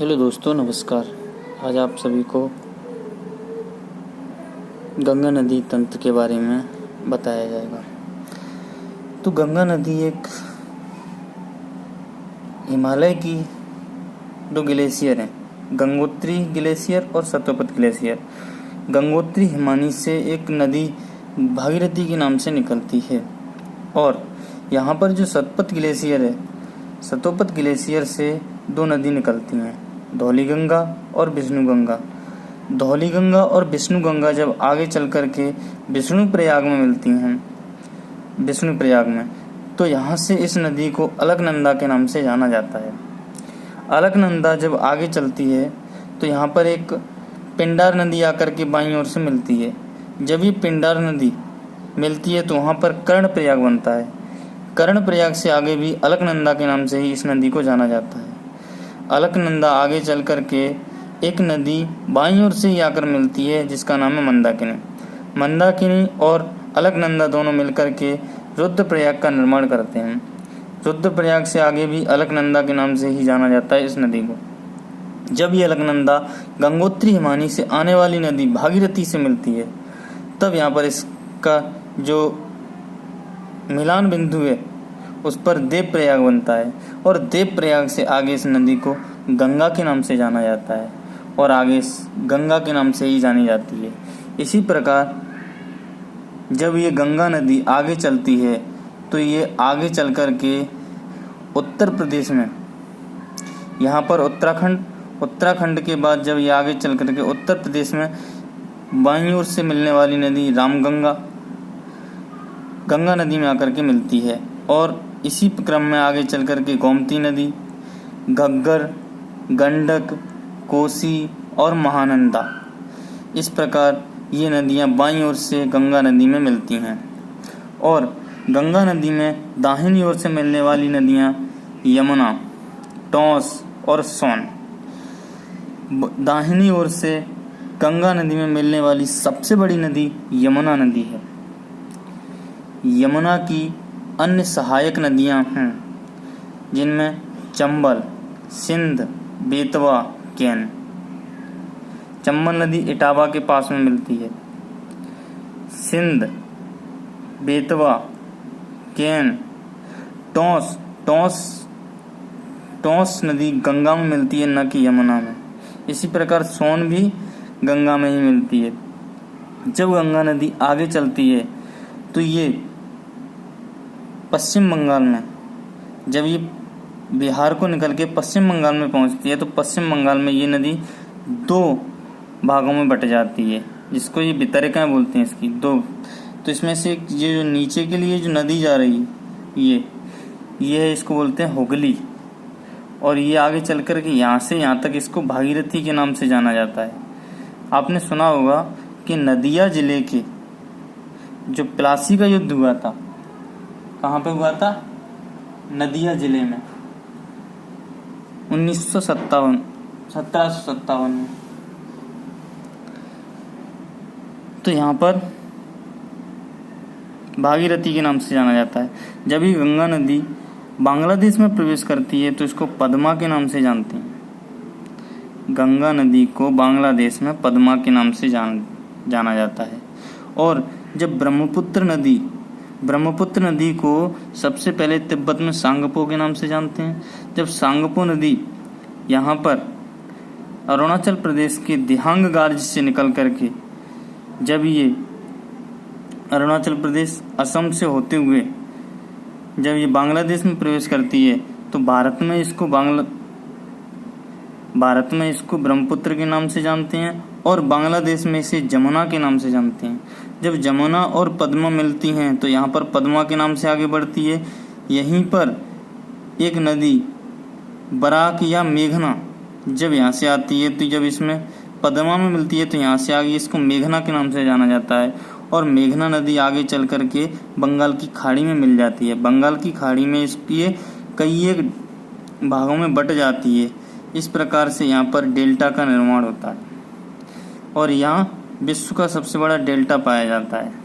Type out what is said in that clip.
Hello दोस्तों, नमस्कार। आज आप सभी को गंगा नदी तंत्र के बारे में बताया जाएगा। तो गंगा नदी एक हिमालय की दो ग्लेशियर हैं, गंगोत्री ग्लेशियर और सतोपत ग्लेशियर। गंगोत्री हिमानी से एक नदी भागीरथी के नाम से निकलती है और यहाँ पर जो सतोपत ग्लेशियर है, सतोपत ग्लेशियर से दो नदी निकलती हैं, धौलीगंगा और विष्णुगंगा। धौलीगंगा और विष्णुगंगा जब आगे चल कर के विष्णुप्रयाग में मिलती हैं, विष्णुप्रयाग में, तो यहाँ से इस नदी को अलकनंदा के नाम से जाना जाता है। अलकनंदा जब आगे चलती है तो यहाँ पर एक पिंडार नदी आकर के बाईं ओर से मिलती है। जब ये पिंडार नदी मिलती है तो वहाँ पर कर्णप्रयाग बनता है। कर्णप्रयाग से आगे भी अलकनंदा के नाम से ही इस नदी को जाना जाता है। अलकनंदा आगे चल कर के एक नदी बाईं ओर से ही आकर मिलती है जिसका नाम है मंदाकिनी। मंदाकिनी और अलकनंदा दोनों मिलकर के रुद्रप्रयाग का निर्माण करते हैं। रुद्रप्रयाग से आगे भी अलकनंदा के नाम से ही जाना जाता है इस नदी को। जब ये अलकनंदा गंगोत्री हिमानी से आने वाली नदी भागीरथी से मिलती है, तब यहाँ पर इसका जो मिलान बिंदु है उस पर देवप्रयाग बनता है और देवप्रयाग से आगे इस नदी को गंगा के नाम से जाना जाता है और आगे गंगा के नाम से ही जानी जाती है। इसी प्रकार जब ये गंगा नदी आगे चलती है तो ये आगे चल कर के उत्तर प्रदेश में, यहाँ पर उत्तराखंड के बाद जब ये आगे चल कर के उत्तर प्रदेश में बाईं ओर से मिलने वाली नदी रामगंगा गंगा नदी में आकर के मिलती है और इसी क्रम में आगे चल कर के गोमती नदी, घग्गर, गंडक, कोसी और महानंदा, इस प्रकार ये नदियाँ बाईं ओर से गंगा नदी में मिलती हैं। और गंगा नदी में दाहिनी ओर से मिलने वाली नदियाँ यमुना, टोंस और सोन। दाहिनी ओर से गंगा नदी में मिलने वाली सबसे बड़ी नदी यमुना नदी है। यमुना की अन्य सहायक नदियां हैं जिनमें चंबल, सिंध, बेतवा, केन। चंबल नदी इटावा के पास में मिलती है। सिंध, बेतवा, केन, टोंस नदी गंगा में मिलती है, न कि यमुना में। इसी प्रकार सोन भी गंगा में ही मिलती है। जब गंगा नदी आगे चलती है तो ये पश्चिम बंगाल में, जब ये बिहार को निकल के पश्चिम बंगाल में पहुंचती है तो पश्चिम बंगाल में ये नदी दो भागों में बट जाती है, जिसको ये वितरकाएं बोलते हैं इसकी दो। तो इसमें से ये जो नीचे के लिए जो नदी जा रही है ये है, इसको बोलते हैं हुगली। और ये आगे चल कर के यहाँ से यहाँ तक इसको भागीरथी के नाम से जाना जाता है। आपने सुना होगा कि नदिया जिले के जो प्लासी का युद्ध हुआ था, कहाँ पे हुआ था? नदिया जिले में 1757 में। तो यहाँ पर भागीरथी के नाम से जाना जाता है। जब ये गंगा नदी बांग्लादेश में प्रवेश करती है तो इसको पद्मा के नाम से जानते हैं। गंगा नदी को बांग्लादेश में पद्मा के नाम से जाना जाता है। और जब ब्रह्मपुत्र नदी को सबसे पहले तिब्बत में सांगपो के नाम से जानते हैं। जब सांगपो नदी यहाँ पर अरुणाचल प्रदेश के दिहांग गार्ज से निकल करके, जब ये अरुणाचल प्रदेश असम से होते हुए जब ये बांग्लादेश में प्रवेश करती है तो भारत में इसको ब्रह्मपुत्र के नाम से जानते हैं और बांग्लादेश में इसे जमुना के नाम से जानते हैं। जब जमुना और पद्मा मिलती हैं तो यहाँ पर पद्मा के नाम से आगे बढ़ती है। यहीं पर एक नदी बराक या मेघना जब यहाँ से आती है तो जब इसमें पद्मा में मिलती है तो यहाँ से आगे इसको मेघना के नाम से जाना जाता है। और मेघना नदी आगे चल कर के बंगाल की खाड़ी में मिल जाती है। बंगाल की खाड़ी में इसकी कई एक भागों में बट जाती है। इस प्रकार से यहाँ पर डेल्टा का निर्माण होता है और यहाँ विश्व का सबसे बड़ा डेल्टा पाया जाता है।